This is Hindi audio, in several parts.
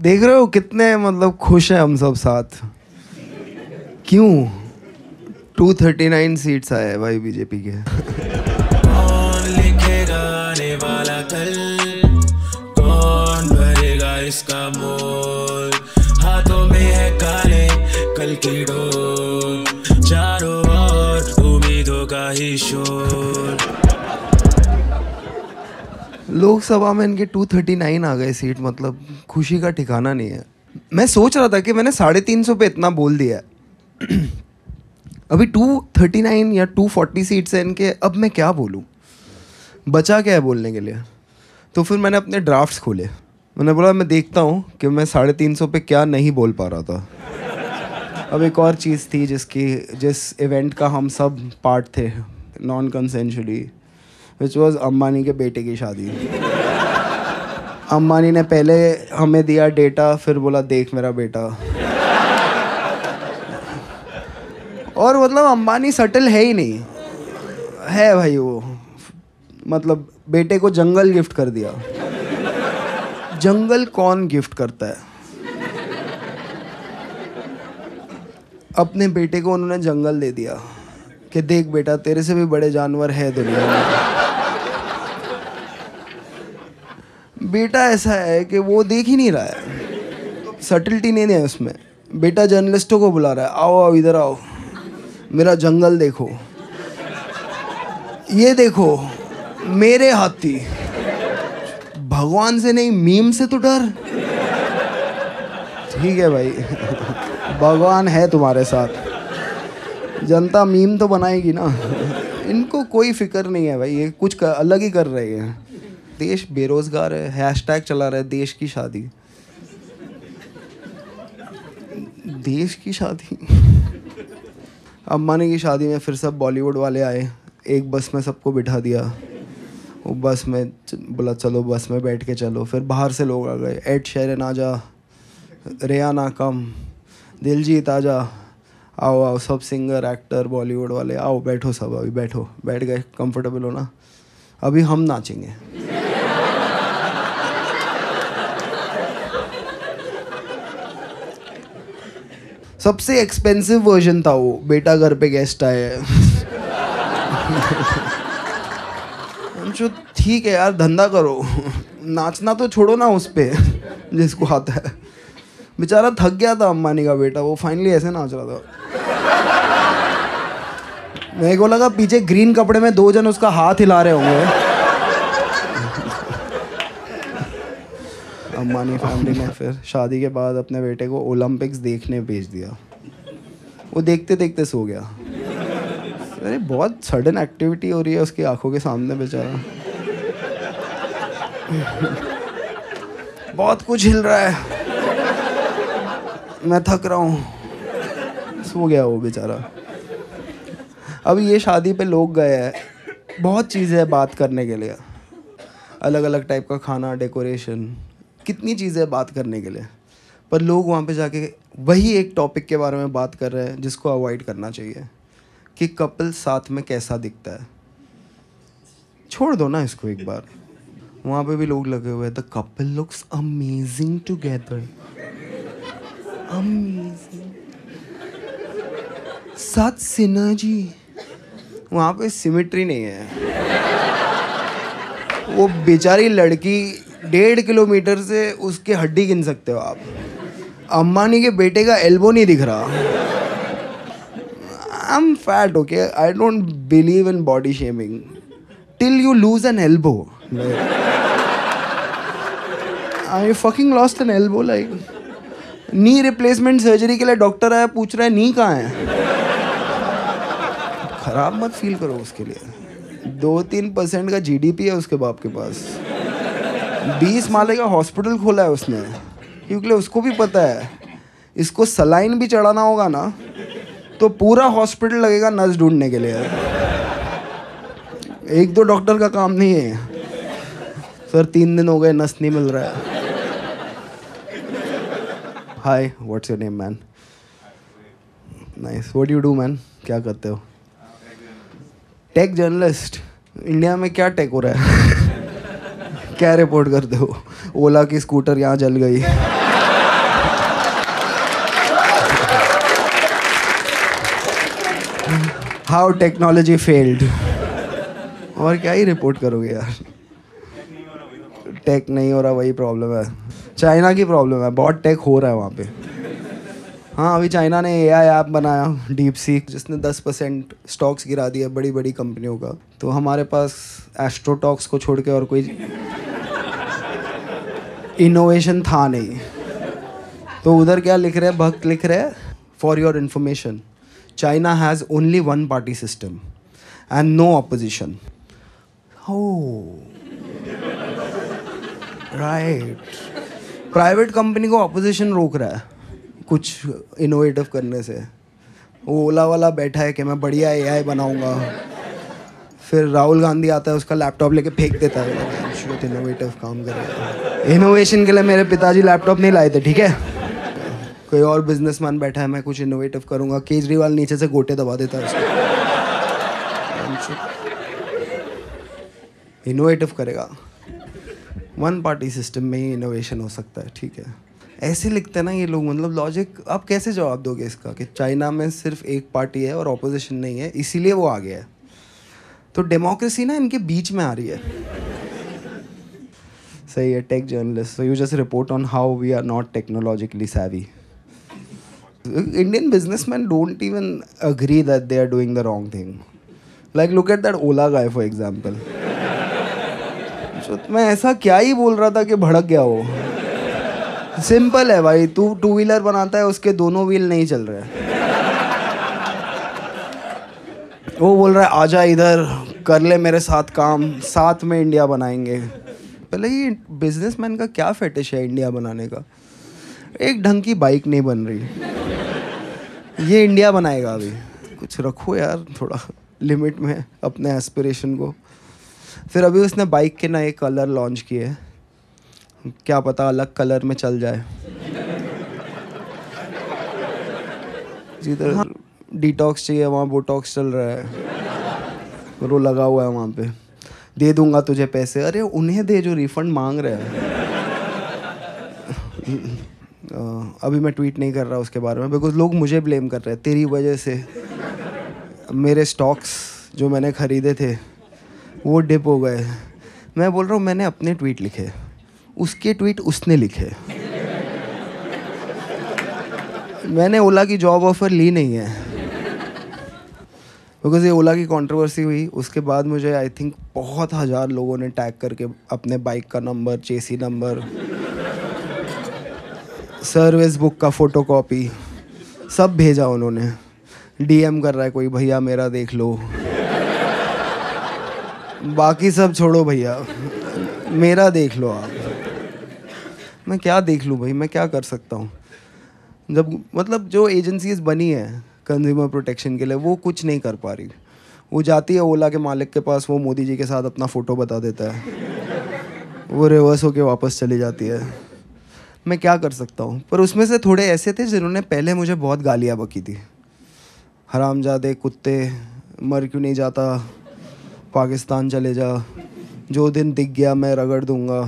देख रहे हो कितने मतलब खुश हैं हम सब साथ। क्यों 239 सीट्स आए भाई बीजेपी के। कौन लिखेगा आने वाला कल, कौन भरेगा इसका मोल, हाथों में है काले कल की डोर, चारों ओर उम्मीदों का ही शोर। लोकसभा में इनके 239 आ गए सीट, मतलब खुशी का ठिकाना नहीं है। मैं सोच रहा था कि मैंने 350 पे इतना बोल दिया है अभी 239 या 240 सीट्स हैं इनके, अब मैं क्या बोलूँ, बचा क्या है बोलने के लिए। तो फिर मैंने अपने ड्राफ्ट्स खोले, मैंने बोला मैं देखता हूँ कि मैं 350 पे क्या नहीं बोल पा रहा था। अब एक और चीज़ थी जिस इवेंट का हम सब पार्ट थे non consensually, which was Ambani के बेटे की शादी। अंबानी ने पहले हमें दिया डेटा, फिर बोला देख मेरा बेटा। और मतलब अंबानी सटल है ही नहीं है भाई वो, मतलब बेटे को जंगल गिफ्ट कर दिया। जंगल कौन गिफ्ट करता है? अपने बेटे को उन्होंने जंगल दे दिया कि देख बेटा तेरे से भी बड़े जानवर है दुनिया में। बेटा ऐसा है कि वो देख ही नहीं रहा है, सटलिटी नहीं है उसमें। बेटा जर्नलिस्टों को बुला रहा है, आओ आओ इधर आओ, मेरा जंगल देखो, ये देखो मेरे हाथी। भगवान से नहीं मीम से तो डर। ठीक है भाई, भगवान है तुम्हारे साथ, जनता मीम तो बनाएगी ना। इनको कोई फिक्र नहीं है भाई, ये कुछ अलग ही कर रहे हैं। देश बेरोजगार है, हैशटैग चला रहा है देश की शादी। देश की शादी। अंबानी की शादी में फिर सब बॉलीवुड वाले आए, एक बस में सबको बिठा दिया। वो बस में बोला चलो बस में बैठ के चलो, फिर बाहर से लोग आ गए, एड शेरन आजा, रेहाना कम, दिलजीत आजा, आओ आओ सब सिंगर एक्टर बॉलीवुड वाले आओ बैठो सब, अभी बैठो, बैठ गए, कंफर्टेबल हो ना, अभी हम नाचेंगे। सबसे एक्सपेंसिव वर्जन था वो, बेटा घर पे गेस्ट आए। जो ठीक है यार धंधा करो, नाचना तो छोड़ो ना उस पे जिसको आता है। बेचारा थक गया था अंबानी का बेटा, वो फाइनली ऐसे नाच रहा था। मेरे को लगा पीछे ग्रीन कपड़े में 2 जन उसका हाथ हिला रहे होंगे। अंबानी फैमिली ने फिर शादी के बाद अपने बेटे को ओलंपिक्स देखने भेज दिया। वो देखते देखते सो गया। अरे बहुत सडन एक्टिविटी हो रही है उसकी आंखों के सामने बेचारा। बहुत कुछ हिल रहा है, मैं थक रहा हूँ। सो गया वो बेचारा। अब ये शादी पे लोग गए हैं, बहुत चीज़ें हैं बात करने के लिए, अलग अलग टाइप का खाना, डेकोरेशन, कितनी चीज़ें बात करने के लिए। पर लोग वहाँ पे जाके वही एक टॉपिक के बारे में बात कर रहे हैं जिसको अवॉइड करना चाहिए, कि कपल साथ में कैसा दिखता है। छोड़ दो ना इसको एक बार। वहाँ पे भी लोग लगे हुए हैं, the couple looks amazing together, amazing, साथ सिनर्जी। वहाँ पे सिमेट्री नहीं है। वो बेचारी लड़की 1.5 किलोमीटर से उसके हड्डी गिन सकते हो आप। अंबानी के बेटे का एल्बो नहीं दिख रहा। I am fat, okay, I don't believe in body shaming till you lose N elbow. I fucking lost N elbow, like knee replacement surgery के लिए डॉक्टर आया, पूछ रहा है नी कहाँ है। खराब मत फील करो उसके लिए। 2-3% का जीडीपी है उसके बाप के पास। 20 माले का हॉस्पिटल खोला है उसने, क्योंकि उसको भी पता है इसको सलाइन भी चढ़ाना होगा ना तो पूरा हॉस्पिटल लगेगा नस ढूंढने के लिए। 1-2 डॉक्टर का काम नहीं है। सर 3 दिन हो गए नस नहीं मिल रहा है। Hi, what's your name man? Nice, what you do man? क्या करते हो? Take journalist. इंडिया में क्या टेक हो रहा है? क्या रिपोर्ट करते हो? ओला की स्कूटर यहाँ जल गई। How technology failed. और क्या ही रिपोर्ट करोगे यार, टेक नहीं हो रहा, वही प्रॉब्लम है। चाइना की प्रॉब्लम है, बहुत टेक हो रहा है वहाँ पे। हाँ, अभी चाइना ने एआई ऐप बनाया डीप सीक, जिसने 10% स्टॉक्स गिरा दिया बड़ी बड़ी कंपनियों का। तो हमारे पास एस्ट्रोटॉक्स को छोड़ के और कोई इनोवेशन था नहीं। तो उधर क्या लिख रहे हैं, भक्त लिख रहे हैं, for your information China has only one party system and no opposition. Right, private company को ऑपोजिशन रोक रहा है कुछ इनोवेटिव करने से। वो ओला वाला बैठा है कि मैं बढ़िया एआई बनाऊंगा, फिर राहुल गांधी आता है उसका लैपटॉप लेके फेंक देता है, शुद्ध इनोवेटिव काम करेगा। इनोवेशन के लिए मेरे पिताजी लैपटॉप नहीं लाए थे, ठीक है। कोई और बिजनेसमैन बैठा है, मैं कुछ इनोवेटिव करूंगा, केजरीवाल नीचे से गोटे दबा देता है उसको। इनोवेटिव करेगा, वन पार्टी सिस्टम में ही इनोवेशन हो सकता है, ठीक है। ऐसे लिखते हैं ना ये लोग, मतलब लॉजिक आप कैसे जवाब दोगे इसका कि चाइना में सिर्फ एक पार्टी है और ऑपोजिशन नहीं है, इसीलिए वो आ गया है। तो डेमोक्रेसी ना इनके बीच में आ रही है। सही है, tech journalist, so you just report on how we are not technologically savvy. Indian businessmen don't even agree that they are doing the wrong thing. Like look at that Ola guy for example. मैं ऐसा क्या ही बोल रहा था कि भड़क गया वो। सिंपल है भाई, तू टू व्हीलर बनाता है, उसके दोनों व्हील नहीं चल रहे हैं। वो बोल रहा है आजा इधर कर ले मेरे साथ काम, साथ में इंडिया बनाएंगे। पहले ये बिजनेसमैन का क्या फेटिश है इंडिया बनाने का। एक ढंग की बाइक नहीं बन रही, ये इंडिया बनाएगा। अभी कुछ रखो यार थोड़ा लिमिट में अपने एस्पिरेशन को। फिर अभी उसने बाइक के नए कलर लॉन्च किए, क्या पता अलग कलर में चल जाए। जिधर डिटॉक्स चाहिए वहाँ बोटॉक्स चल रहा है, वो लगा हुआ है वहाँ पे। दे दूंगा तुझे पैसे, अरे उन्हें दे जो रिफंड मांग रहे हैं। अभी मैं ट्वीट नहीं कर रहा उसके बारे में, बिकॉज लोग मुझे ब्लेम कर रहे हैं, तेरी वजह से मेरे स्टॉक्स जो मैंने ख़रीदे थे वो डिप हो गए। मैं बोल रहा हूँ मैंने अपने ट्वीट लिखे, उसके ट्वीट उसने लिखे। मैंने ओला की जॉब ऑफ़र ली नहीं है, बिकॉज ये ओला की कंट्रोवर्सी हुई। उसके बाद मुझे आई थिंक बहुत हज़ार लोगों ने टैग करके अपने बाइक का नंबर, चेसी नंबर, सर्विस बुक का फ़ोटोकॉपी सब भेजा उन्होंने। डीएम कर रहा है कोई, भैया मेरा देख लो। बाकी सब छोड़ो भैया, मेरा देख लो आप। मैं क्या देख लूँ भाई, मैं क्या कर सकता हूँ जब मतलब जो एजेंसीज बनी है कंज्यूमर प्रोटेक्शन के लिए वो कुछ नहीं कर पा रही। वो जाती है ओला के मालिक के पास, वो मोदी जी के साथ अपना फ़ोटो बता देता है, वो रिवर्स होके वापस चली जाती है। मैं क्या कर सकता हूँ। पर उसमें से थोड़े ऐसे थे जिन्होंने पहले मुझे बहुत गालियाँ बकी थी, हरामजादे कुत्ते, मर क्यों नहीं जाता, पाकिस्तान चले जा, जो दिन दिख गया मैं रगड़ दूंगा।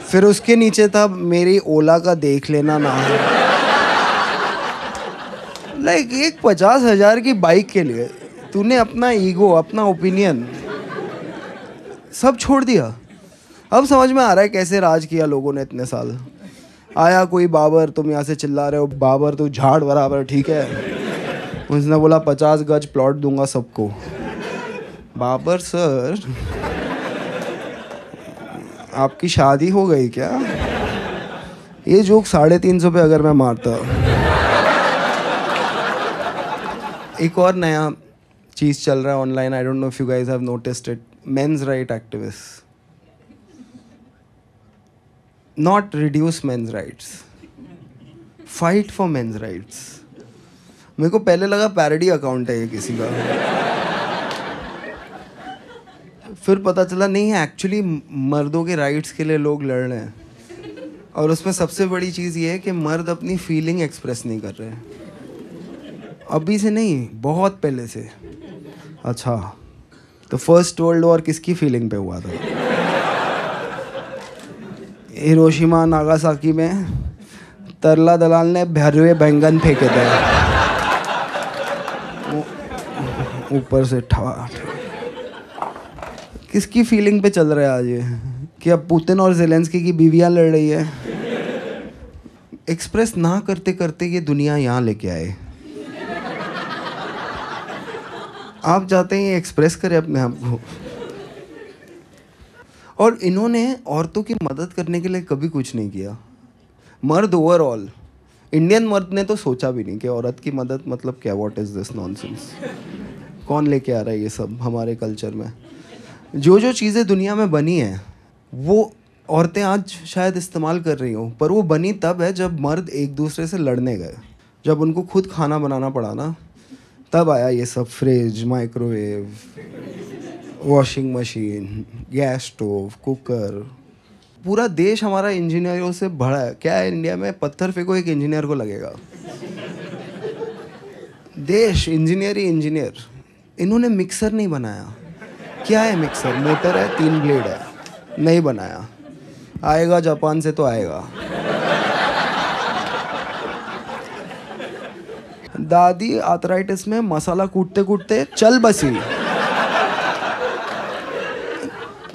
फिर उसके नीचे था मेरी ओला का देख लेना ना। लाइक एक 50,000 की बाइक के लिए तूने अपना ईगो, अपना ओपिनियन सब छोड़ दिया। अब समझ में आ रहा है कैसे राज किया लोगों ने इतने साल। आया कोई बाबर, तुम यहाँ से चिल्ला रहे हो बाबर तू झाड़ बराबर, ठीक है। उसने बोला 50 गज प्लॉट दूंगा सबको। बाबर सर आपकी शादी हो गई क्या? ये जोक 350 पे अगर मैं मारता। एक और नया चीज़ चल रहा है online, I don't know if you guys have noticed it, men's right activist. Not reduce men's rights, fight for men's rights. मेरे को पहले लगा पैरोडी अकाउंट है ये किसी का, फिर पता चला नहीं है, एक्चुअली मर्दों के राइट्स के लिए लोग लड़ रहे हैं। और उसमें सबसे बड़ी चीज़ ये है कि मर्द अपनी फीलिंग एक्सप्रेस नहीं कर रहे हैं, अभी से नहीं, बहुत पहले से। अच्छा, तो फर्स्ट वर्ल्ड वॉर किसकी फीलिंग पे हुआ था? हिरोशिमा नागासाकी में तरला दलाल ने भरे हुए बैंगन फेंके थे। ऊपर से ठा। किसकी फीलिंग पे चल रहा है आज ये कि अब पुतिन और ज़ेलेंस्की की बीवियां लड़ रही है? एक्सप्रेस ना करते करते ये दुनिया यहाँ लेके आए। आप चाहते हैं ये एक्सप्रेस करें अपने आप को। और इन्होंने औरतों की मदद करने के लिए कभी कुछ नहीं किया। मर्द ओवरऑल, इंडियन मर्द ने तो सोचा भी नहीं कि औरत की मदद मतलब क्या, व्हाट इज़ दिस नॉनसेंस। कौन लेके आ रहा है ये सब हमारे कल्चर में? जो जो चीज़ें दुनिया में बनी हैं वो औरतें आज शायद इस्तेमाल कर रही हों, पर वो बनी तब है जब मर्द एक दूसरे से लड़ने गए। जब उनको खुद खाना बनाना पड़ा ना, तब आया ये सब। Fridge, microwave, washing machine, gas stove, cooker. पूरा देश हमारा इंजीनियरों से भरा है। क्या है इंडिया में? पत्थर फेंको, एक इंजीनियर को लगेगा। देश इंजीनियर ही इंजीनियर। इन्होंने मिक्सर नहीं बनाया। क्या है मिक्सर? मोटर है, 3 ब्लेड है। नहीं बनाया। आएगा जापान से तो आएगा। दादी आर्थराइटिस में मसाला कूटते कूटते चल बसी।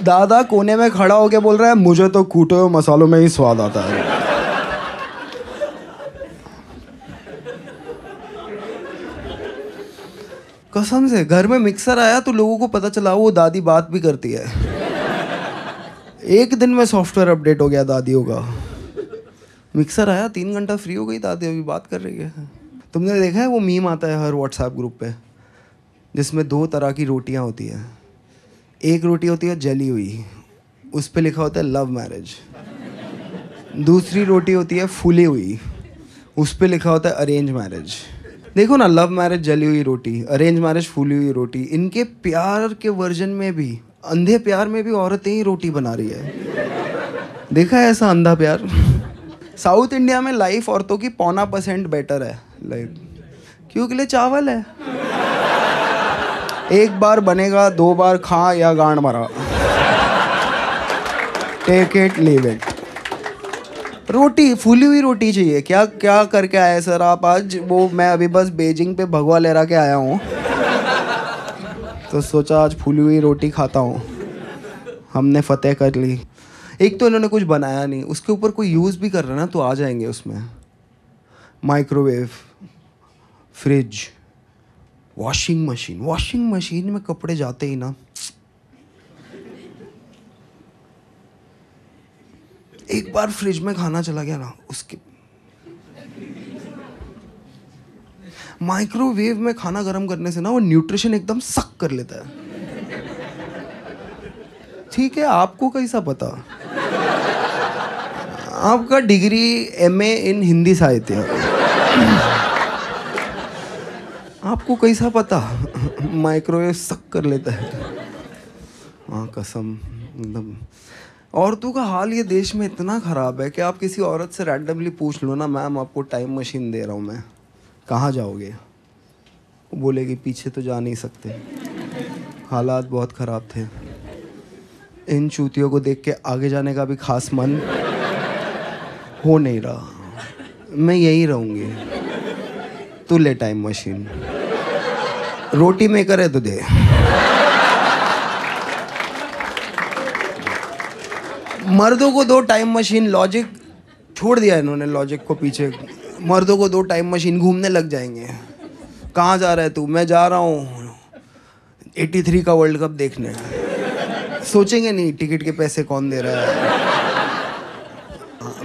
दादा कोने में खड़ा होके बोल रहा है, मुझे तो कूटे हुए मसालों में ही स्वाद आता है। कसम से घर में मिक्सर आया तो लोगों को पता चला वो दादी बात भी करती है। एक दिन में सॉफ्टवेयर अपडेट हो गया दादियों का। मिक्सर आया, 3 घंटा फ्री हो गई दादी, अभी बात कर रही है। तुमने देखा है वो मीम आता है हर व्हाट्सएप ग्रुप पे, जिसमें 2 तरह की रोटियां होती हैं। एक रोटी होती है जली हुई, उस पे लिखा होता है लव मैरिज। दूसरी रोटी होती है फूली हुई, उस पे लिखा होता है अरेंज मैरिज। देखो ना, लव मैरिज जली हुई रोटी, अरेंज मैरिज फूली हुई रोटी। इनके प्यार के वर्जन में भी, अंधे प्यार में भी औरतें ही रोटी बना रही है। देखा है ऐसा अंधा प्यार? साउथ इंडिया में लाइफ औरतों की 0.25% बेटर है लाइफ, क्योंकि लिए चावल है। एक बार बनेगा, 2 बार खा या गांड मरा। Take it leave it. रोटी, फूली हुई रोटी चाहिए। क्या क्या करके आए सर आप आज? वो मैं अभी बस बीजिंग पे भगवा लहरा के आया हूँ, तो सोचा आज फूली हुई रोटी खाता हूँ। हमने फतेह कर ली। एक तो इन्होंने कुछ बनाया नहीं, उसके ऊपर कोई यूज़ भी कर रहा है ना तो आ जाएंगे उसमें। Microwave, fridge, washing machine. Washing machine में कपड़े जाते ही ना, एक बार फ्रिज में खाना चला गया ना, उसके माइक्रोवेव में खाना गर्म करने से ना वो न्यूट्रिशन एकदम सक कर लेता है। ठीक है, आपको कैसा पता? आपका डिग्री MA इन हिंदी साहित्य, आपको कैसा पता माइक्रोवेव सक कर लेता है? हाँ कसम, एकदम। औरतों का हाल ये देश में इतना ख़राब है कि आप किसी औरत से रैंडमली पूछ लो ना, मैम आपको टाइम मशीन दे रहा हूँ मैं, कहाँ जाओगे? वो बोलेगी पीछे तो जा नहीं सकते। हालात बहुत ख़राब थे। इन चूतियों को देख के आगे जाने का भी खास मन हो नहीं रहा। मैं यहीं रहूँगी। तू ले टाइम मशीन, रोटी मेकर है तो दे। मर्दों को 2 टाइम मशीन। लॉजिक छोड़ दिया इन्होंने, लॉजिक को पीछे। मर्दों को 2 टाइम मशीन, घूमने लग जाएंगे। कहाँ जा रहा है तू? मैं जा रहा हूँ 83 का वर्ल्ड कप देखने। सोचेंगे नहीं टिकट के पैसे कौन दे रहा है,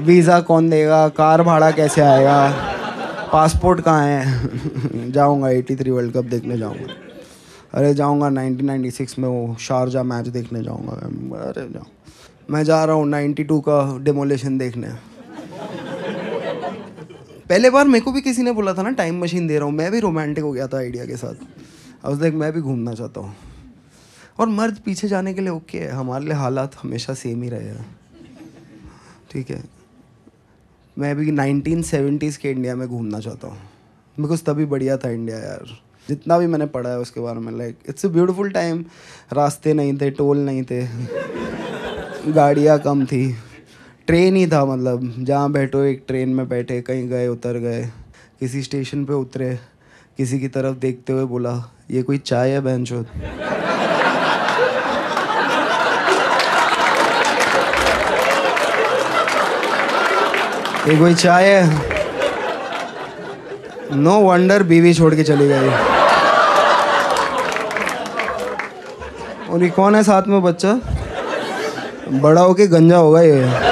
वीज़ा कौन देगा, कार भाड़ा कैसे आएगा, पासपोर्ट कहाँ है। जाऊँगा 83 वर्ल्ड कप देखने जाऊँगा। अरे जाऊँगा 1996 में वो शारजा मैच देखने जाऊँगा। अरे जाऊँ, मैं जा रहा हूँ 92 का डेमोलेशन देखने। पहले बार मेरे को भी किसी ने बोला था ना टाइम मशीन दे रहा हूँ, मैं भी रोमांटिक हो गया था आइडिया के साथ। अब देख मैं भी घूमना चाहता हूँ। और मर्द पीछे जाने के लिए ओके है, हमारे लिए हालात हमेशा सेम ही रहे हैं। ठीक है, मैं भी 1970s के इंडिया में घूमना चाहता हूँ, बिकॉज तभी बढ़िया था इंडिया यार। जितना भी मैंने पढ़ा है उसके बारे में, like it's a beautiful time. रास्ते नहीं थे, टोल नहीं थे, गाड़ियाँ कम थी, ट्रेन ही था। मतलब जहाँ बैठो एक ट्रेन में बैठे, कहीं गए उतर गए, किसी स्टेशन पे उतरे, किसी की तरफ देखते हुए बोला, ये कोई चाय है बहनचोद? ये कोई चाय है? नो वंडर बीवी छोड़ के चली गई। और ये कौन है साथ में बच्चा? बड़ा होके गंजा होगा ये।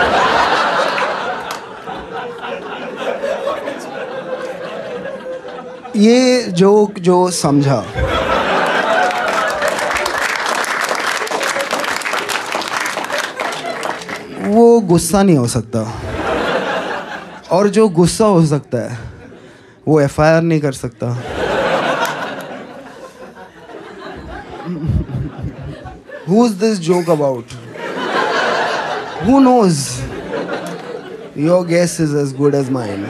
ये जोक जो समझा, वो गुस्सा नहीं हो सकता, और जो गुस्सा हो सकता है वो एफआईआर नहीं कर सकता। Who is this joke about? Who knows? Your guess is as good as mine.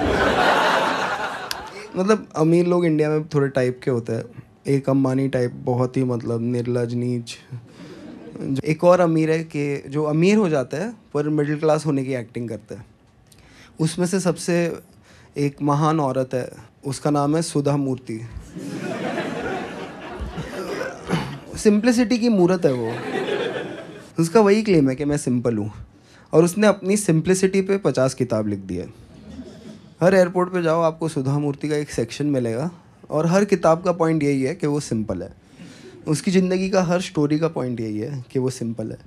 मतलब अमीर लोग इंडिया में थोड़े टाइप के होते हैं। एक अंबानी टाइप, बहुत ही मतलब निर्लज नीच। एक और अमीर है कि जो अमीर हो जाता है पर मिडिल क्लास होने की एक्टिंग करता है। उसमें से सबसे एक महान औरत है, उसका नाम है सुधा मूर्ति। सिंप्लिसिटी की मूरत है वो। उसका वही क्लेम है कि मैं सिंपल हूँ, और उसने अपनी सिंप्लिसिटी पे 50 किताब लिख दी है। हर एयरपोर्ट पे जाओ आपको सुधा मूर्ति का एक सेक्शन मिलेगा, और हर किताब का पॉइंट यही है कि वो सिंपल है। उसकी ज़िंदगी का हर स्टोरी का पॉइंट यही है कि वो सिंपल है।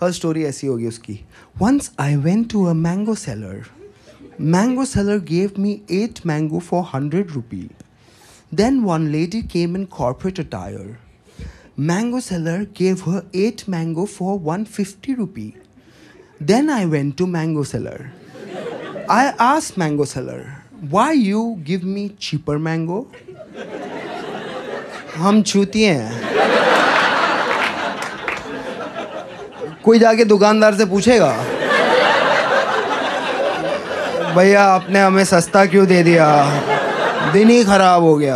हर स्टोरी ऐसी होगी उसकी। Once I went to a mango seller. Mango seller gave me 8 mango for 100 rupee. Then one lady came in corporate attire. Mango seller gave her 8 mango for 150 rupee. Then I went to mango seller. I asked mango seller, why you give me cheaper mango? हम चूतिए हैं। कोई जाके दुकानदार से पूछेगा, भैया आपने हमें सस्ता क्यों दे दिया, दिन ही खराब हो गया।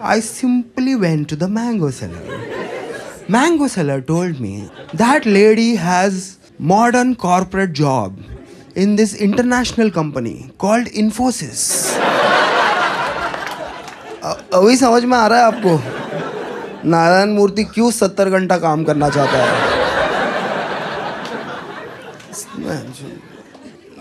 I simply went to the mango seller. Mango seller told me that lady has modern corporate job in this international company called Infosys. अभी समझ में आ रहा है आपको नारायण मूर्ति क्यों 70 घंटा काम करना चाहता है।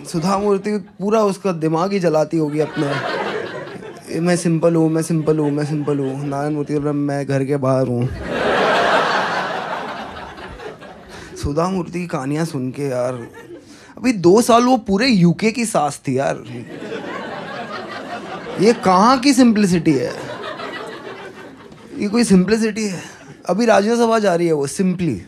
सुधा मूर्ति पूरा उसका दिमाग ही जलाती होगी अपने, मैं सिंपल हूँ, मैं सिंपल हूँ, मैं सिंपल हूँ। नारायण मूर्ति मैं घर के बाहर हूँ। सुधा मूर्ति की कहानियाँ सुन के यार, अभी 2 साल वो पूरे यूके की सास थी यार। ये कहाँ की सिंप्लिसिटी है? ये कोई सिंप्लिसिटी है? अभी राज्यसभा जा रही है वो सिंपली।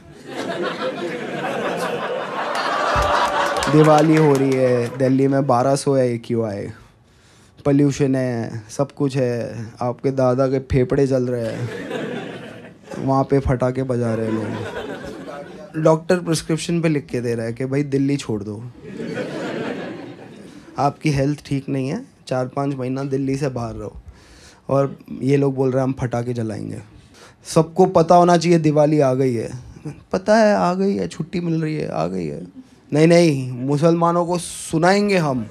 दिवाली हो रही है, दिल्ली में 1200 है AQI, पोल्यूशन है, सब कुछ है, आपके दादा के फेफड़े जल रहे हैं, वहाँ पे फटाके बजा रहे हैं लोग। डॉक्टर प्रिस्क्रिप्शन पे लिख के दे रहा है कि भाई दिल्ली छोड़ दो, आपकी हेल्थ ठीक नहीं है, 4-5 महीना दिल्ली से बाहर रहो। और ये लोग बोल रहे हैं हम फटाके जलाएंगे। सबको पता होना चाहिए दिवाली आ गई है। पता है आ गई है, छुट्टी मिल रही है, आ गई है। नहीं नहीं, मुसलमानों को सुनाएंगे हम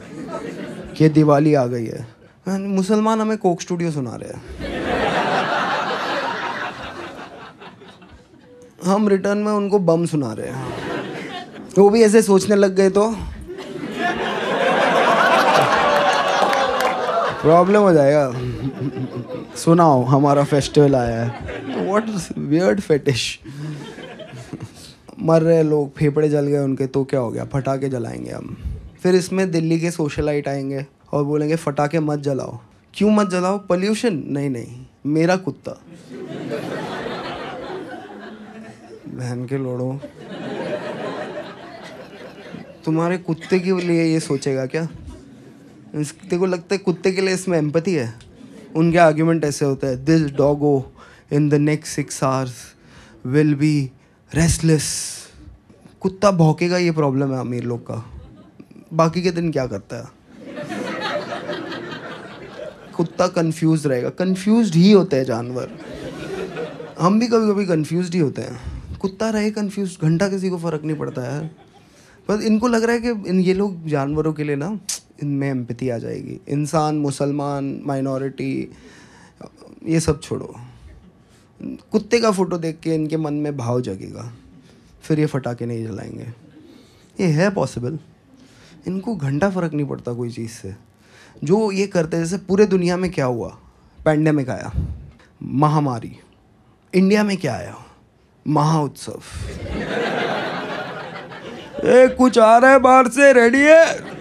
कि दिवाली आ गई है। मुसलमान हमें कोक स्टूडियो सुना रहे हैं, हम रिटर्न में उनको बम सुना रहे हैं। वो भी ऐसे सोचने लग गए तो प्रॉब्लम हो जाएगा। सुनाओ हमारा फेस्टिवल आया है। What weird fetish. मर रहे लोग, फेफड़े जल गए उनके, तो क्या हो गया, फटाके जलाएंगे हम। फिर इसमें दिल्ली के सोशलाइट आएंगे और बोलेंगे फटाके मत जलाओ। क्यों मत जलाओ? पोल्यूशन? नहीं नहीं, मेरा कुत्ता। बहन के लोड़ो, तुम्हारे कुत्ते के लिए ये सोचेगा क्या? तेरे को लगता है कुत्ते के लिए इसमें एम्पैथी है? उनके आर्ग्यूमेंट ऐसे होते हैं, this Doggo in the next 6 hours will be restless. कुत्ता भौंकेगा, ये प्रॉब्लम है अमीर लोग का। बाकी के दिन क्या करता है? कुत्ता कंफ्यूज रहेगा। कंफ्यूज्ड ही होते हैं जानवर। हम भी कभी कभी कंफ्यूज्ड ही होते हैं। कुत्ता रहे कंफ्यूज घंटा, किसी को फ़र्क नहीं पड़ता है। बस इनको लग रहा है कि ये लोग जानवरों के लिए ना इनमें एम्पैथी आ जाएगी। इंसान, मुसलमान, माइनॉरिटी, ये सब छोड़ो, कुत्ते का फ़ोटो देख के इनके मन में भाव जगेगा, फिर ये फटाके नहीं जलाएंगे। ये है पॉसिबल। इनको घंटा फ़र्क नहीं पड़ता कोई चीज़ से। जो ये करते, जैसे पूरे दुनिया में क्या हुआ, पैंडेमिक आया, महामारी, इंडिया में क्या आया, महा उत्सव। कुछ आ रहा है बाहर से, रेडी है।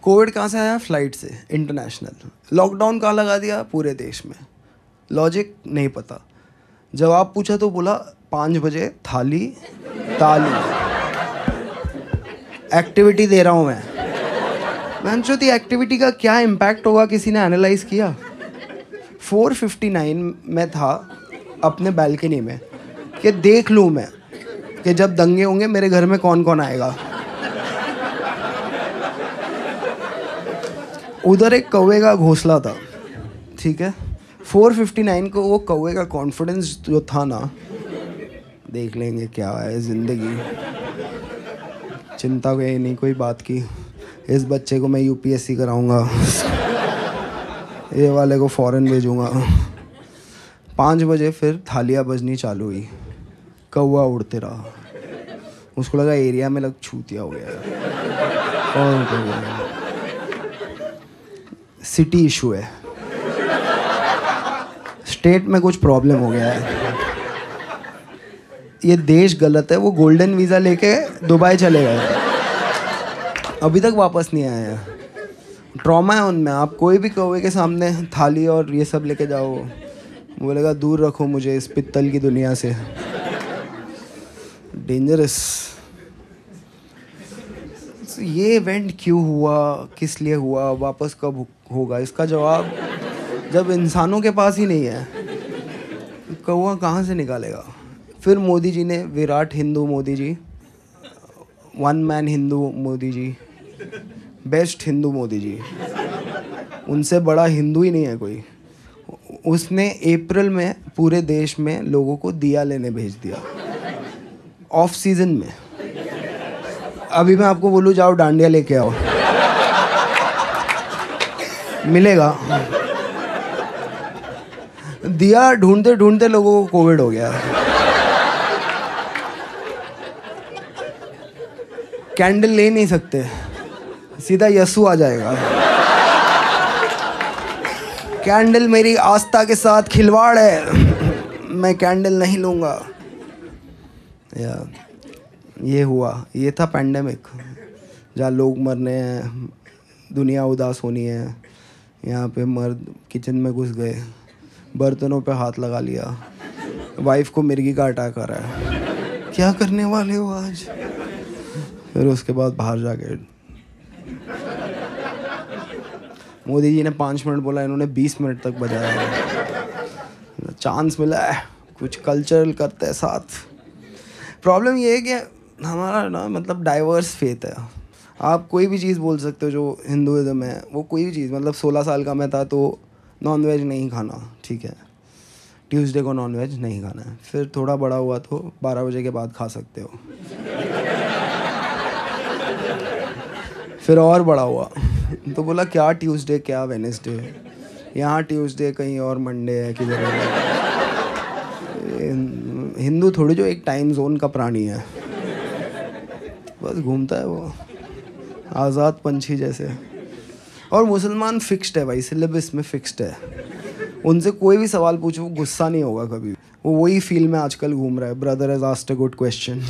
कोविड कहाँ से आया? फ्लाइट से, इंटरनेशनल। लॉकडाउन कहाँ लगा दिया? पूरे देश में। लॉजिक नहीं पता। जवाब पूछा तो बोला 5 बजे थाली ताली, एक्टिविटी दे रहा हूँ मैं सोचती एक्टिविटी का क्या इम्पैक्ट होगा, किसी ने एनालाइज किया? 4:59 में था अपने बैल्कनी में कि देख लूँ मैं कि जब दंगे होंगे मेरे घर में कौन कौन आएगा। उधर एक कौवे का घोंसला था, ठीक है। 4:59 को वो कौवे का कॉन्फिडेंस जो था ना, देख लेंगे क्या है ज़िंदगी, चिंता कोई नहीं कोई बात की, इस बच्चे को मैं यूपीएससी कराऊंगा, ये वाले को फॉरेन भेजूंगा। 5 बजे फिर थालियाँ बजनी चालू हुई, कौवा उड़ते रहा। उसको लगा एरिया में लग छूतिया हो गया और सिटी इशू है, स्टेट में कुछ प्रॉब्लम हो गया है, ये देश गलत है। वो गोल्डन वीज़ा लेके दुबई चले गए, अभी तक वापस नहीं आए हैं। ट्रॉमा है उनमें। आप कोई भी कौवे के सामने थाली और ये सब लेके जाओ, बोलेगा दूर रखो मुझे इस पित्तल की दुनिया से, डेंजरस। ये इवेंट क्यों हुआ, किस लिए हुआ, वापस कब होगा, इसका जवाब जब इंसानों के पास ही नहीं है, कौवा कहाँ से निकालेगा? फिर मोदी जी ने, Virat Hindu Modi ji, one man Hindu Modi ji, best Hindu Modi ji, उनसे बड़ा हिंदू ही नहीं है कोई। उसने अप्रैल में पूरे देश में लोगों को दिया लेने भेज दिया, ऑफ सीजन में। अभी मैं आपको बोलूँ जाओ डांडिया लेके आओ, मिलेगा? दिया ढूंढते ढूंढते लोगों को कोविड हो गया। कैंडल ले नहीं सकते, सीधा यसु आ जाएगा। कैंडल मेरी आस्था के साथ खिलवाड़ है, मैं कैंडल नहीं लूँगा। या ये हुआ, ये था पैंडेमिक, जहाँ लोग मरने हैं, दुनिया उदास होनी है। यहाँ पे मर्द किचन में घुस गए, बर्तनों पे हाथ लगा लिया, वाइफ को मिर्गी का अटैक आ रहा है, क्या करने वाले हो आज? फिर उसके बाद बाहर जाके मोदी जी ने 5 मिनट बोला, इन्होंने 20 मिनट तक बजाया। चांस मिला है, कुछ कल्चरल करते हैं साथ। प्रॉब्लम ये है कि हमारा ना मतलब डाइवर्स फेथ है। आप कोई भी चीज़ बोल सकते हो जो हिंदुज़म है, वो कोई भी चीज़, मतलब 16 साल का मैं था तो नॉनवेज नहीं खाना, ठीक है, ट्यूसडे को नॉनवेज नहीं खाना है। फिर थोड़ा बड़ा हुआ तो 12 बजे के बाद खा सकते हो। फिर और बड़ा हुआ तो बोला क्या ट्यूसडे क्या वेडनेसडे, यहाँ ट्यूसडे कहीं और मंडे है किधर है। हिंदू थोड़ी जो एक टाइम जोन का प्राणी है, बस घूमता है वो आज़ाद पंछी जैसे। और मुसलमान फिक्स्ड है भाई, सिलेबस में फिक्स्ड है, उनसे कोई भी सवाल पूछो वो गुस्सा नहीं होगा कभी। वो वही फील में आजकल घूम रहा है, brother has asked a good question.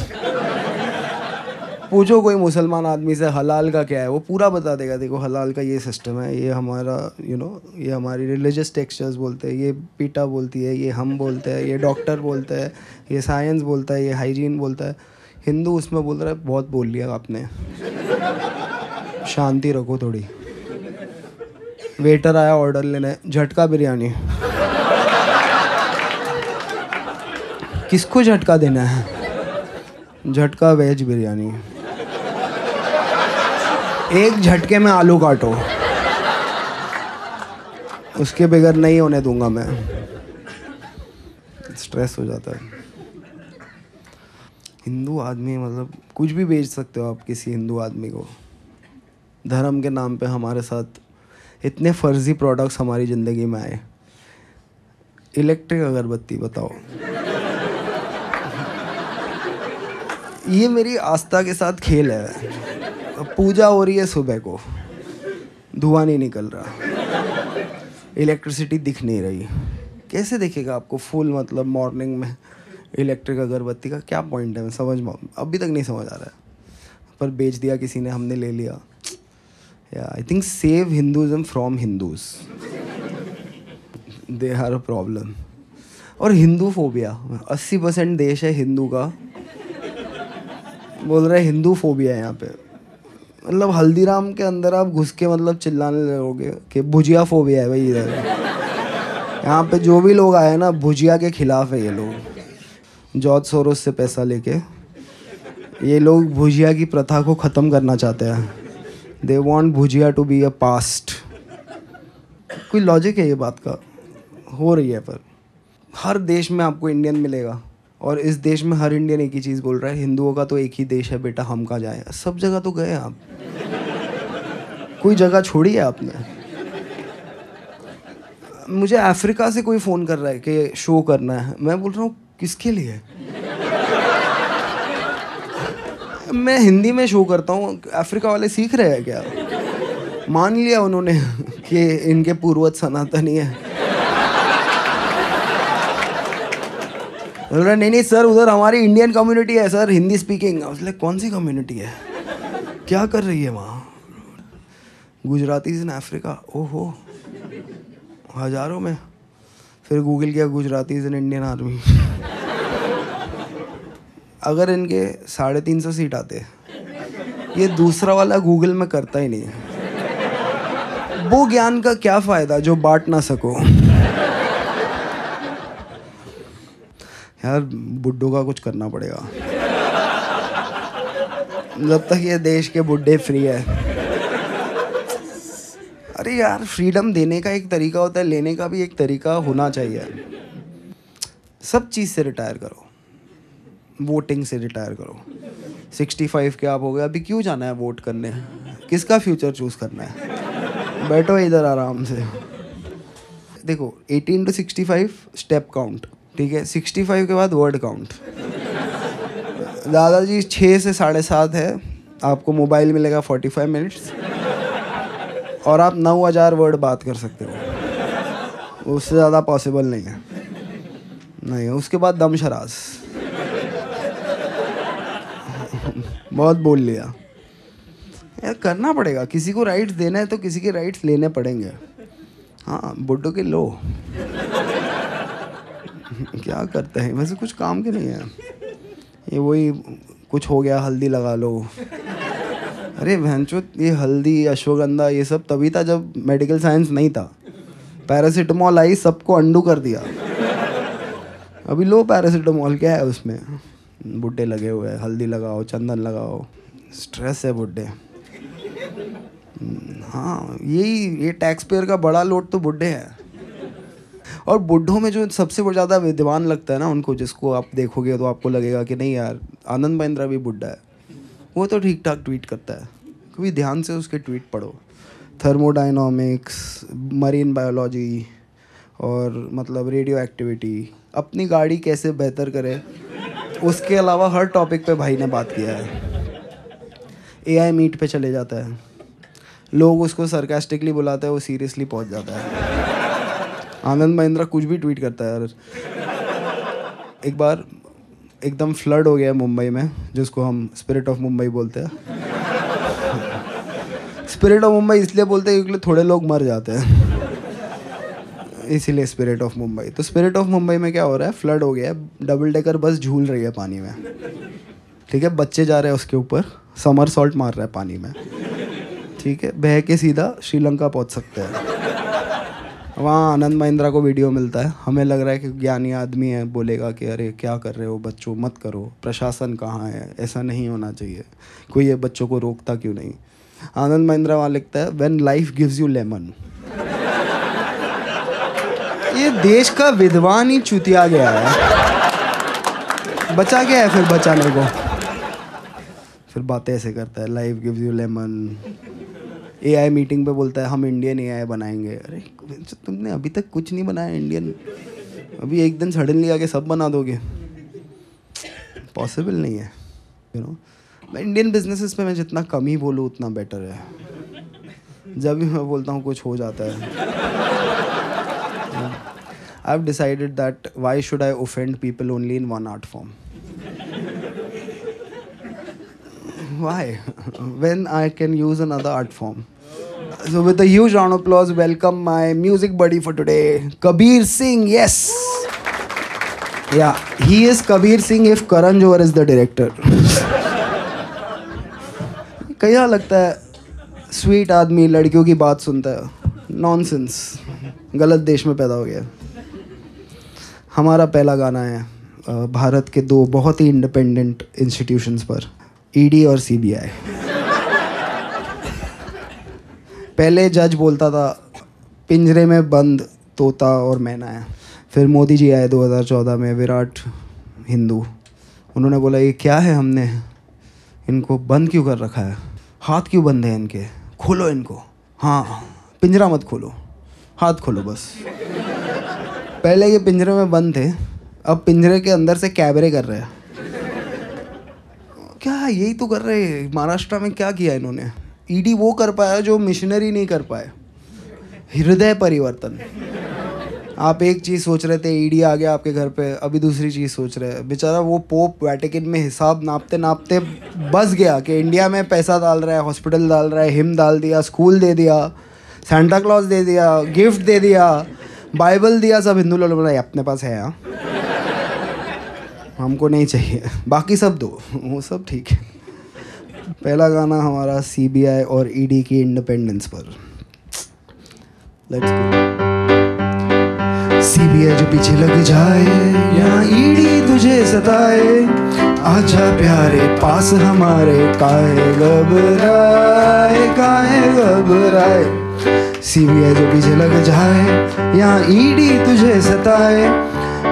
पूछो कोई मुसलमान आदमी से हलाल का क्या है, वो पूरा बता देगा। देखो हलाल का ये सिस्टम है, ये हमारा ये हमारी रिलीजियस टेक्सचर्स बोलते हैं, ये पीटा बोलती है, ये हम बोलते हैं, ये डॉक्टर बोलते हैं, ये साइंस बोलता है, ये हाइजीन बोलता है। हिंदू उसमें बोल रहा है बहुत बोल लिया आपने, शांति रखो थोड़ी। वेटर आया ऑर्डर लेने, झटका बिरयानी, किसको झटका देना है? झटका वेज बिरयानी, एक झटके में आलू काटो, उसके बगैर नहीं होने दूंगा मैं। स्ट्रेस हो जाता है। हिंदू आदमी मतलब कुछ भी बेच सकते हो आप किसी हिंदू आदमी को। धर्म के नाम पे हमारे साथ इतने फर्जी प्रोडक्ट्स हमारी ज़िंदगी में आए। इलेक्ट्रिक अगरबत्ती बताओ, ये मेरी आस्था के साथ खेल है। पूजा हो रही है सुबह को, धुआं नहीं निकल रहा, इलेक्ट्रिसिटी दिख नहीं रही, कैसे दिखेगा आपको फुल मतलब मॉर्निंग में इलेक्ट्रिक अगरबत्ती का क्या पॉइंट है? मैं समझ अभी तक नहीं समझ आ रहा है, पर बेच दिया किसी ने, हमने ले लिया। या I think save Hinduism from Hindus, they are a problem. और हिंदू फोबिया 80% देश है हिंदू का, बोल रहे हिंदू फोबिया है यहाँ पे। मतलब हल्दीराम के अंदर आप घुस के मतलब चिल्लाने लगोगे कि भुजिया फोबिया है भाई इधर। यहाँ पे जो भी लोग आए ना भुजिया के खिलाफ है ये लोग। जॉर्ज सोरोस से पैसा लेके ये लोग भुजिया की प्रथा को ख़त्म करना चाहते हैं। They want bhujia to be a past. कोई लॉजिक है ये बात का? हो रही है, पर हर देश में आपको इंडियन मिलेगा और इस देश में हर इंडियन एक ही चीज़ बोल रहा है, हिंदुओं का तो एक ही देश है बेटा, हम कहाँ जाएं। सब जगह तो गए आप, कोई जगह छोड़ी है आपने? मुझे अफ्रीका से कोई फ़ोन कर रहा है कि शो करना है, मैं बोल रहा हूँ किसके लिए? मैं हिंदी में शो करता हूँ, अफ्रीका वाले सीख रहे हैं क्या? मान लिया उन्होंने कि इनके पूर्वज सनातनी है। नहीं नहीं सर, उधर हमारी इंडियन कम्युनिटी है सर, हिंदी स्पीकिंग। उसने कौन सी कम्युनिटी है, क्या कर रही है वहाँ? गुजरातीज इन अफ्रीका, ओहो हज़ारों में। फिर गूगल किया गुजरातीज इन इंडियन आर्मी। अगर इनके 350 सीट आते, ये दूसरा वाला गूगल में करता ही नहीं है। वो ज्ञान का क्या फ़ायदा जो बांट ना सको। यार बुड्ढों का कुछ करना पड़ेगा, जब तक ये देश के बुड्ढे फ्री है। अरे यार फ्रीडम देने का एक तरीका होता है, लेने का भी एक तरीका होना चाहिए। सब चीज़ से रिटायर करो, वोटिंग से रिटायर करो। 65 के आप हो गए, अभी क्यों जाना है वोट करने? किसका फ्यूचर चूज़ करना है? बैठो इधर आराम से। देखो 18 to 65 स्टेप काउंट, ठीक है। 65 के बाद वर्ड काउंट। दादाजी 6 से 7:30 है, आपको मोबाइल मिलेगा 45 मिनट्स और आप 9000 वर्ड बात कर सकते हो, उससे ज़्यादा पॉसिबल नहीं है। नहीं, उसके बाद दम शराज। बहुत बोल लिया यार, करना पड़ेगा। किसी को राइट्स देना है तो किसी के राइट्स लेने पड़ेंगे। हाँ बुड्ढों के लो। क्या करते हैं वैसे, कुछ काम के नहीं है ये। वही कुछ हो गया हल्दी लगा लो। अरे भैंचो, ये हल्दी अश्वगंधा ये सब तभी था जब मेडिकल साइंस नहीं था। पैरासिटामॉल आई, सबको अंडू कर दिया। अभी लो पैरासिटामॉल, क्या है उसमें? बुड्ढे लगे हुए हैं, हल्दी लगाओ, चंदन लगाओ। स्ट्रेस है बुड्ढे। हाँ ये टैक्स पेयर का बड़ा लोड तो बुड्ढे हैं। और बुड्ढों में जो सबसे ज़्यादा विद्वान लगता है ना उनको, जिसको आप देखोगे तो आपको लगेगा कि नहीं यार आनंद महिंद्रा भी बुड्ढा है, वो तो ठीक ठाक ट्वीट करता है। कभी ध्यान से उसके ट्वीट पढ़ो। थर्मोडायनामिक्स, मरीन बायोलॉजी और मतलब रेडियो एक्टिविटी, अपनी गाड़ी कैसे बेहतर करे, उसके अलावा हर टॉपिक पे भाई ने बात किया है। AI मीट पे चले जाता है, लोग उसको सरकास्टिकली बुलाते हैं, वो सीरियसली पहुंच जाता है। आनंद महिंद्रा कुछ भी ट्वीट करता है यार। एक बार एकदम फ्लड हो गया मुंबई में, जिसको हम स्पिरिट ऑफ मुंबई बोलते हैं। स्पिरिट ऑफ मुंबई इसलिए बोलते हैं क्योंकि थोड़े लोग मर जाते हैं, इसीलिए स्पिरिट ऑफ मुंबई। तो स्पिरिट ऑफ मुंबई में क्या हो रहा है, फ्लड हो गया है, डबल डेकर बस झूल रही है पानी में, ठीक है। बच्चे जा रहे हैं उसके ऊपर, समर सॉल्ट मार रहा है पानी में, ठीक है। बह के सीधा श्रीलंका पहुंच सकते हैं। वहाँ आनंद महिंद्रा को वीडियो मिलता है, हमें लग रहा है कि ज्ञानी आदमी है, बोलेगा कि अरे क्या कर रहे हो बच्चों, मत करो, प्रशासन कहाँ है, ऐसा नहीं होना चाहिए, कोई ये बच्चों को रोकता क्यों नहीं। आनंद महिंद्रा वहाँ लिखता है when life gives you lemon. ये देश का विद्वान ही चुतिया गया है। बचा क्या है फिर बचाने को? फिर बातें ऐसे करता है, life gives you lemon. AI meeting पे बोलता है हम इंडियन एआई बनाएंगे। अरे तुमने अभी तक कुछ नहीं बनाया इंडियन, अभी एक दिन सडनली आके सब बना दोगे? पॉसिबल नहीं है, यू नो। मैं इंडियन बिजनेसेस पे मैं जितना कम ही बोलूँ उतना बेटर है। जब भी मैं बोलता हूँ कुछ हो जाता है। I have decided that why should I offend people only in one art form? Why? When I can use another art form. So with a huge round of applause, welcome my music buddy for today, Kabir Singh. Yes. Yeah, he is Kabir Singh if Karan Johar is the director. क्या लगता है स्वीट आदमी लड़कियों की बात सुनता है? नॉनसेंस, गलत देश में पैदा हो गया। हमारा पहला गाना है भारत के दो बहुत ही इंडिपेंडेंट इंस्टीट्यूशंस पर, ईडी और सीबीआई। पहले जज बोलता था पिंजरे में बंद तोता और मैना है। फिर मोदी जी आए 2014 में, विराट हिंदू। उन्होंने बोला ये क्या है, हमने इनको बंद क्यों कर रखा है, हाथ क्यों बंद है इनके, खोलो इनको। हाँ, पिंजरा मत खोलो, हाथ खोलो बस। पहले ये पिंजरे में बंद थे, अब पिंजरे के अंदर से कैबरे कर रहे हैं। क्या यही तो कर रहे हैं महाराष्ट्र में? क्या किया इन्होंने? ईडी वो कर पाया जो मिशनरी नहीं कर पाए, हृदय परिवर्तन। आप एक चीज़ सोच रहे थे, ईडी आ गया आपके घर पे, अभी दूसरी चीज़ सोच रहे हैं। बेचारा वो पोप वैटिकन में हिसाब नापते नापते बस गया कि इंडिया में पैसा डाल रहा है, हॉस्पिटल डाल रहा है, हिम डाल दिया, स्कूल दे दिया, सेंटा क्लॉज दे दिया, गिफ्ट दे दिया, बाइबल दिया। सब हिंदू लोग बोला अपने पास है, हाँ हमको नहीं चाहिए, बाकी सब दो, वो सब ठीक है। पहला गाना हमारा सीबीआई और ईडी की इंडिपेंडेंस पर। Let's go. सीबीआई जो पीछे लग जाए या ईडी तुझे सताए, आजा प्यारे पास हमारे, काहे घबराए, काहे घबराए। सीबीआई जो पीछे लग जाए या ईडी तुझे सताए,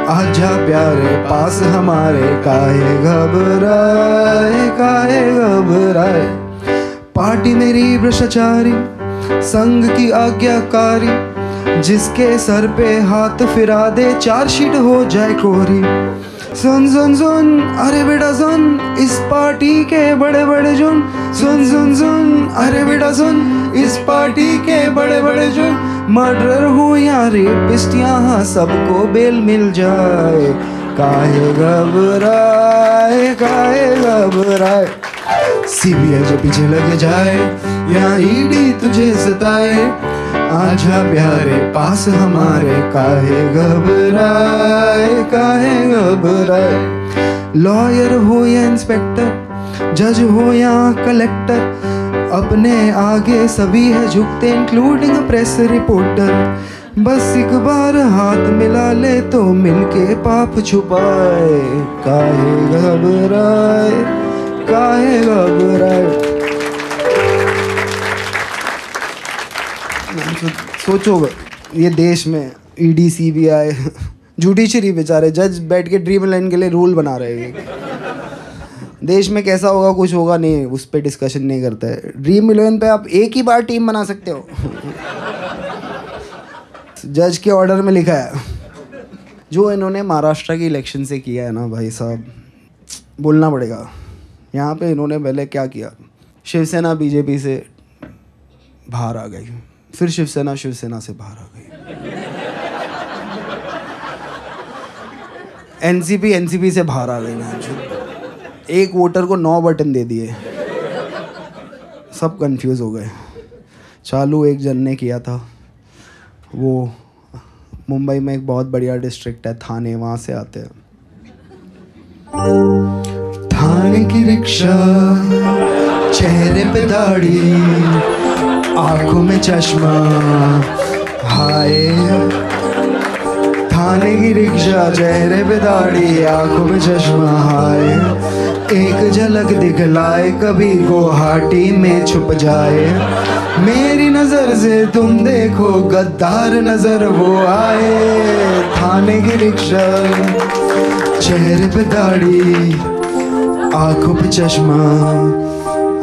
आजा प्यारे पास हमारे, काहे घबराए, काहे घबराए। पार्टी मेरी भ्रष्टाचारी, संघ की आज्ञाकारी, जिसके सर पे हाथ फिरा दे चार्जशीट हो जाए कोरी। सुन सुन सुन अरे बेटा सुन, इस पार्टी के बड़े बड़े जुर्म। सुन सुन सुन अरे बेटा सुन, इस पार्टी के बड़े बड़े जुर्म। मर्डर हो या रेपिस्ट, यहाँ सबको बेल मिल जाए, काहे घबराए, काहे घबराए। सीबीआई जो पीछे लग जाए या ईडी तुझे सताए, आजा प्यारे पास हमारे, काहे घबराए, काहे घबराए। लॉयर हो या इंस्पेक्टर, जज हो या कलेक्टर, अपने आगे सभी है झुकते, इंक्लूडिंग प्रेस रिपोर्टर। बस एक बार हाथ मिला ले तो मिलके पाप छुपाए, काहे घबराए, काहे घबराए। सोचो ये देश में ईडी सीबीआई, जुडिशरी बेचारे जज बैठ के ड्रीम लाइन के लिए रूल बना रहे हैं। देश में कैसा होगा, कुछ होगा नहीं, उस पर डिस्कशन नहीं करता है। ड्रीम इलेवन पे आप एक ही बार टीम बना सकते हो। जज के ऑर्डर में लिखा है। जो इन्होंने महाराष्ट्र की इलेक्शन से किया है ना भाई साहब, बोलना पड़ेगा। यहाँ पे इन्होंने पहले क्या किया, शिवसेना बीजेपी से बाहर आ गई, फिर शिवसेना से बाहर आ गई, एनसीपी से बाहर आ गई। एक वोटर को 9 बटन दे दिए, सब कंफ्यूज हो गए। चालू एक जन ने किया था, वो मुंबई में एक बहुत बढ़िया डिस्ट्रिक्ट है थाने, वहाँ से आते हैं। थाने की रिक्शा, चेहरे पे दाढ़ी, आंखों में चश्मा, हाय। थाने की रिक्शा, चेहरे पे दाढ़ी, आंखों में चश्मा, हाय। एक झलक दिखलाए, कभी गुवाहाटी में छुप जाए। मेरी नजर से तुम देखो, गद्दार नजर वो आए। थाने की रिक्शा, चेहरे पे दाढ़ी, आंखों पे चश्मा,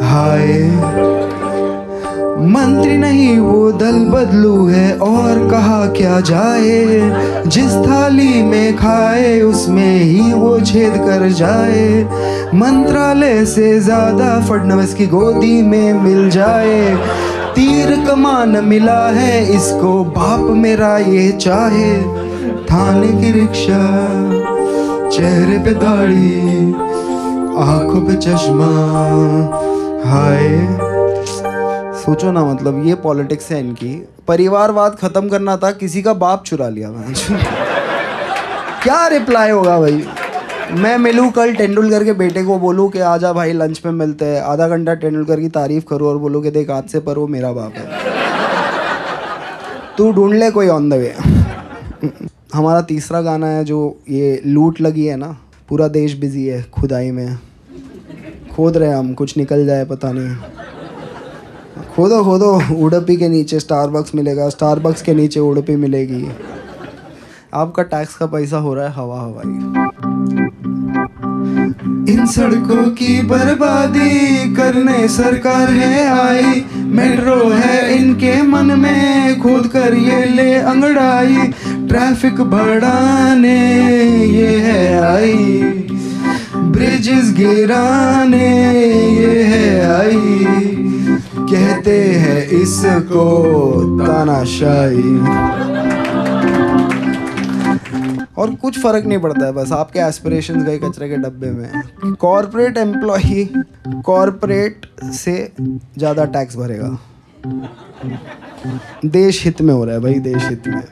हाय मंत्री नहीं वो दल बदलू है, और कहा क्या जाए, जिस थाली में खाए उसमें ही वो छेद कर जाए, मंत्रालय से ज्यादा फडणवीस की गोदी में मिल जाए, तीर कमान मिला है इसको बाप मेरा ये चाहे, थाने की रिक्शा, चेहरे पे दाढ़ी, आंखों पे चश्मा, हाय। सोचो ना, मतलब ये पॉलिटिक्स है इनकी। परिवारवाद खत्म करना था, किसी का बाप चुरा लिया मैं। क्या रिप्लाई होगा भाई? मैं मिलूँ कल तेंदुलकर के बेटे को, बोलूँ कि आजा भाई लंच पे मिलते हैं, आधा घंटा तेंदुलकर की तारीफ करूँ और बोलूँ कि देख आज से पर वो मेरा बाप है, तू ढूंढ ले कोई ऑन द वे। हमारा तीसरा गाना है जो ये लूट लगी है ना, पूरा देश बिजी है खुदाई में, खोद रहे हम, कुछ निकल जाए पता नहीं। खोदो खोदो, उडुपी के नीचे स्टारबक्स मिलेगा, स्टारबक्स के नीचे उडुपी मिलेगी, आपका टैक्स का पैसा हो रहा है हवा हवाई। इन सड़कों की बर्बादी करने सरकार है आई, मेट्रो है इनके मन में, खोद कर ये ले अंगड़ाई, ट्रैफिक बढ़ाने ये है आई, ब्रिजेस गिराने ये है आई, कहते हैं इसको तानाशाही। और कुछ फर्क नहीं पड़ता है, बस आपके एस्पिरेशंस गए कचरे के डब्बे में। कॉर्पोरेट एम्प्लॉई कॉर्पोरेट से ज़्यादा टैक्स भरेगा। देश हित में हो रहा है भाई, देश हित में।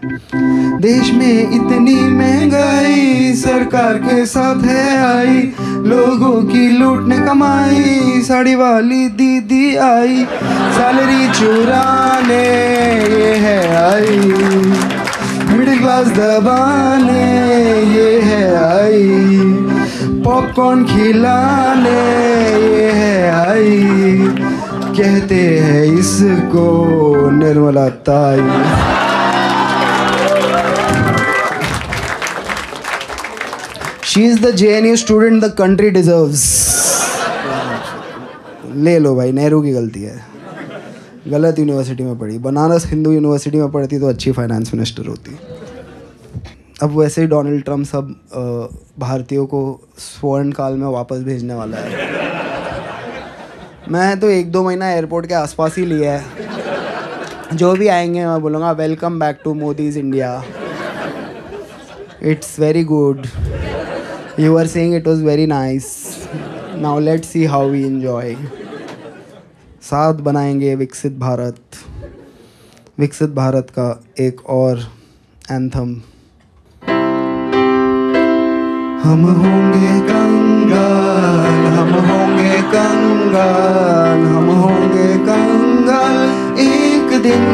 देश में इतनी महंगाई सरकार के साथ है आई, लोगों की लूटने कमाई, साड़ी वाली दीदी आई, सैलरी चुराने ये है आई, मिडिल क्लास दबाने ये है आई, पॉपकॉर्न खिलाने ये है आई, कहते हैं इसको निर्मला ताई। She is the JNU student the country deserves. ले लो भाई, नेहरू की गलती है, गलत यूनिवर्सिटी में पढ़ी, बनारस हिंदू यूनिवर्सिटी में पढ़ती तो अच्छी फाइनेंस मिनिस्टर होती। अब वैसे ही डोनाल्ड ट्रम्प सब भारतीयों को स्वर्ण काल में वापस भेजने वाला है। मैं तो 1-2 महीना एयरपोर्ट के आसपास ही लिया है, जो भी आएंगे मैं बोलूँगा welcome back to Modi's India, it's very good, you are saying it was very nice, now let's see how we enjoy. साथ बनाएंगे विकसित भारत। विकसित भारत का एक और एंथम। हम होंगे कंगाल, हम होंगे कंगाल, हम होंगे कंगाल एक दिन,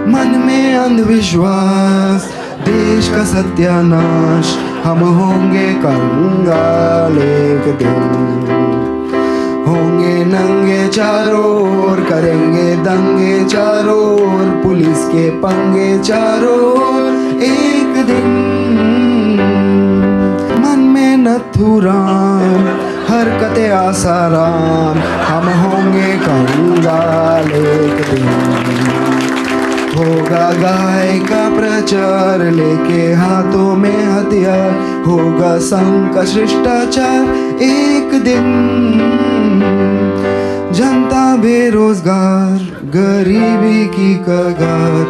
मन में अंधविश्वास, देश का सत्यानाश, हम होंगे कंगाल एक दिन, होंगे नंगे चारों ओर, करेंगे दंगे चारों ओर, पुलिस के पंगे चारों ओर एक दिन, मन में नथुराम, हरकतें आसाराम, हम होंगे कंगाल एक दिन, होगा गाय का प्रचार, लेके हाथों में हथियार, होगा संघ का शिष्टाचार एक दिन, जनता बेरोजगार, गरीबी की कगार,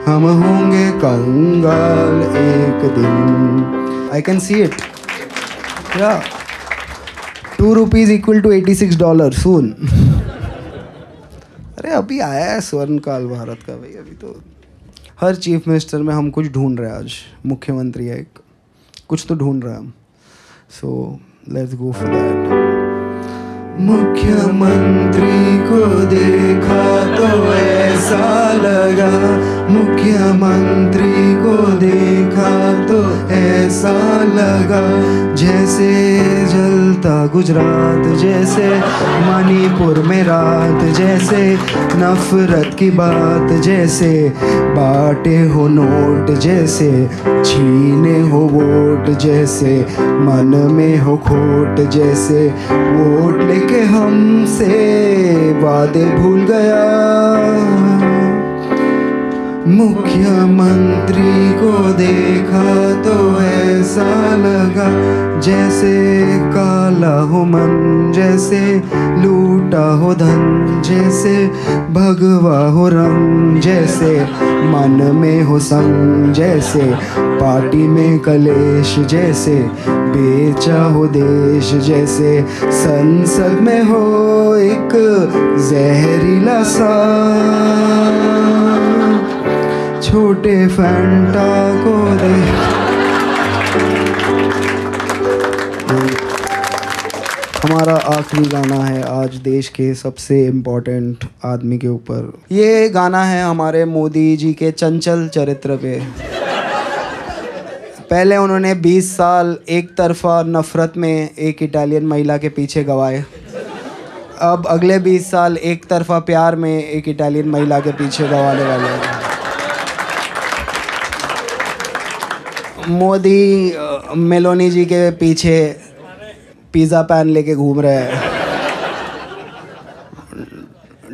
हम होंगे कंगाल एक दिन। आई कैन सी इट, या ₹2 equal to $86 soon। अरे अभी आया है स्वर्ण काल भारत का भाई, अभी तो हर चीफ मिनिस्टर में हम कुछ ढूंढ रहे हैं। आज मुख्यमंत्री है एक, कुछ तो ढूंढ रहे हैं हम, so let's go for that. मुख्यमंत्री को देखा तो ऐसा लगा, मुख्यमंत्री को देखा तो ऐसा लगा, जैसे जलता गुजरात, जैसे मणिपुर में रात, जैसे नफरत की बात, जैसे बांटे हो नोट, जैसे छीने हो वोट, जैसे मन में हो खोट, जैसे वोट लेके हमसे वादे भूल गया। मुख्यमंत्री को देखा तो ऐसा लगा, जैसे काला हो मन, जैसे लूटा हो धन, जैसे भगवा हो रंग, जैसे मन में हो संग, जैसे पार्टी में कलेश, जैसे बेचा हो देश, जैसे संसद में हो एक जहरीला सा छोटे फैंटा को दे। हमारा आखिरी गाना है आज देश के सबसे इम्पोर्टेंट आदमी के ऊपर। ये गाना है हमारे मोदी जी के चंचल चरित्र पे। पहले उन्होंने 20 साल एक तरफा नफरत में एक इटालियन महिला के पीछे गवाए, अब अगले 20 साल एक तरफा प्यार में एक इटालियन महिला के पीछे गवाने वाले हैं। मोदी मेलोनी जी के पीछे पिज़्ज़ा पैन लेके घूम रहे हैं,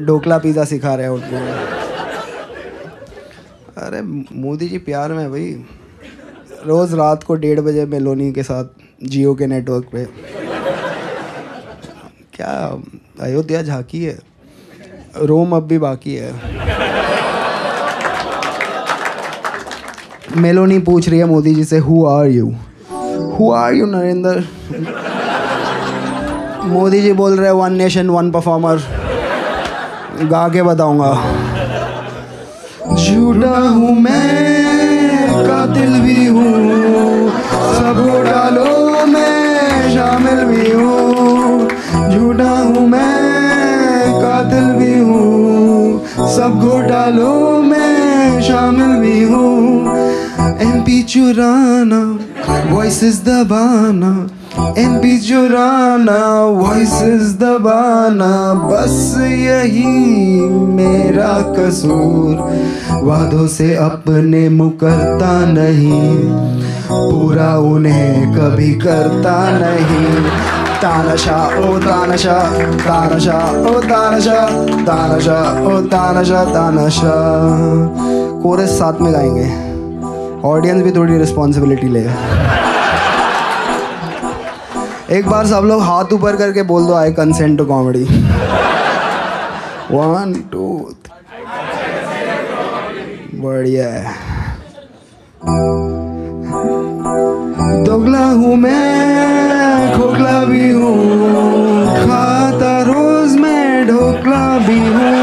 ढोकला पिज़्ज़ा सिखा रहे हैं उनको। अरे मोदी जी प्यार में भाई, रोज़ रात को 1:30 बजे मेलोनी के साथ जियो के नेटवर्क पे। क्या अयोध्या झांकी है, रोम अब भी बाकी है। मेलोनी पूछ रही है मोदी जी से, who are you Narendra? Modi ji बोल रहे हैं, 1 नेशन 1 परफॉर्मर, गा के बताऊंगा। झूठा हूँ मैं, कातिल भी हूँ, सब घोटालों में शामिल भी हूँ। झूठा हूँ मैं, कातिल भी हूँ, सब घोटालों में शामिल भी हूँ। MP चुराना, वॉइसेस दबाना, MP चुराना, वॉइसेस दबाना, बस यही मेरा कसूर। वादों से अपने मुकरता नहीं, पूरा उन्हें कभी करता नहीं। तानाशाह ओ तानाशाह, तानाशाह ओ तानाशाह, तानाशाह ओ तानाशाह, तानाशाह। कोरस साथ में गाएंगे, ऑडियंस भी थोड़ी रिस्पॉन्सिबिलिटी ले। एक बार सब लोग हाथ ऊपर करके बोल दो, आई कंसेंट टू कॉमेडी। 1 2 बढ़िया है। दोगला हूँ मैं, खोखला भी हूँ, खाता रोज मैं ढोकला भी हूँ।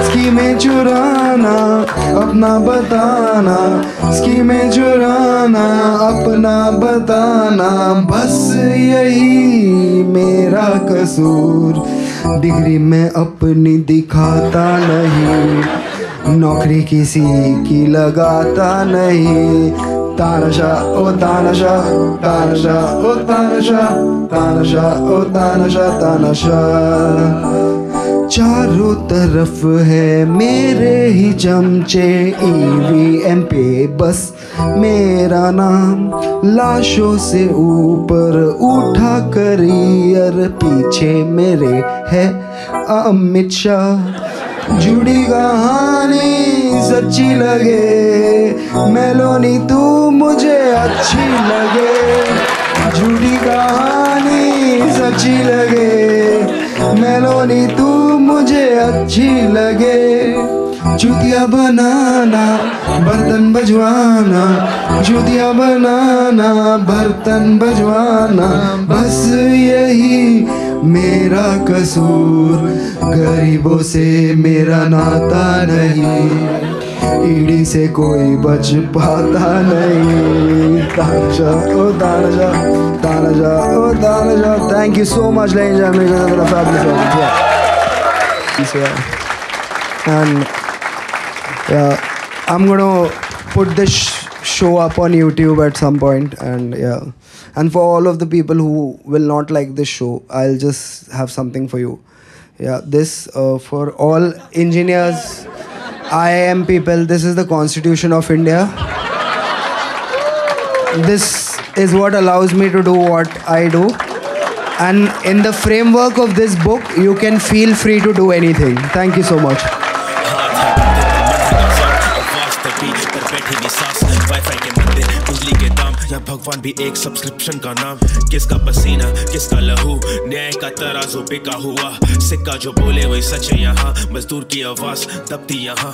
स्कीमें चुराना, अपना बताना, स्कीमें चुराना, अपना बताना, बस यही मेरा कसूर। डिग्री में अपनी दिखाता नहीं, नौकरी किसी की लगाता नहीं। तानाशाह ओ तानाशाह, तानाशाह ओ तानाशाह, तानाशाह ओ तानाशाह, तानाशाह। चारों तरफ है मेरे ही चमचे, EVM पे बस मेरा नाम। लाशों से ऊपर उठा करियर, पीछे मेरे है अमित शाह। जुड़ी कहानी सच्ची लगे, मेलोनी तू मुझे अच्छी लगे। जुड़ी कहानी सच्ची लगे, मेलोनी तू मुझे अच्छी लगे। जूतिया बनाना, बर्तन बजवाना, जूतिया बनाना, बर्तन बजवाना, बस यही मेरा कसूर। गरीबों से मेरा नाता नहीं, ईडी से कोई बच पाता नहीं। तानाजा ओ तानाजा, तानाजा ओ तानाजा। Thank you so much, ladies and gentlemen, for a fabulous one. And I'm gonna put this show up on YouTube at some point, and and for all of the people who will not like this show, I'll just have something for you. This for all engineers, IIM people, this is the Constitution of India. This is what allows me to do what I do. And in the framework of this book, you can feel free to do anything. Thank you so much. या भगवान भी एक सब्सक्रिप्शन का नाम। किसका पसीना किसका लहू, न्याय का तराजू बिका हुआ। सिक्का जो बोले वही सच है यहाँ, मजदूर की आवाज दबती यहाँ।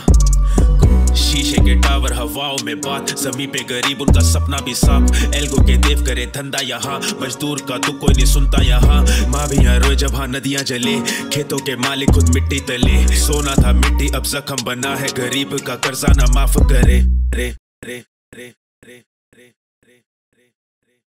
शीशे के टावर हवाओं में बात, जमी पे गरीब उनका सपना भी साफ। एल्गो के देव करे धंधा यहाँ, मजदूर का तो कोई नहीं सुनता यहाँ। माँ भी यहाँ रोए जब हाँ नदियाँ जले, खेतों के मालिक खुद मिट्टी तले। सोना था मिट्टी अब जख्म बना है, गरीब का कर्जा ना माफ करे। रे रे रे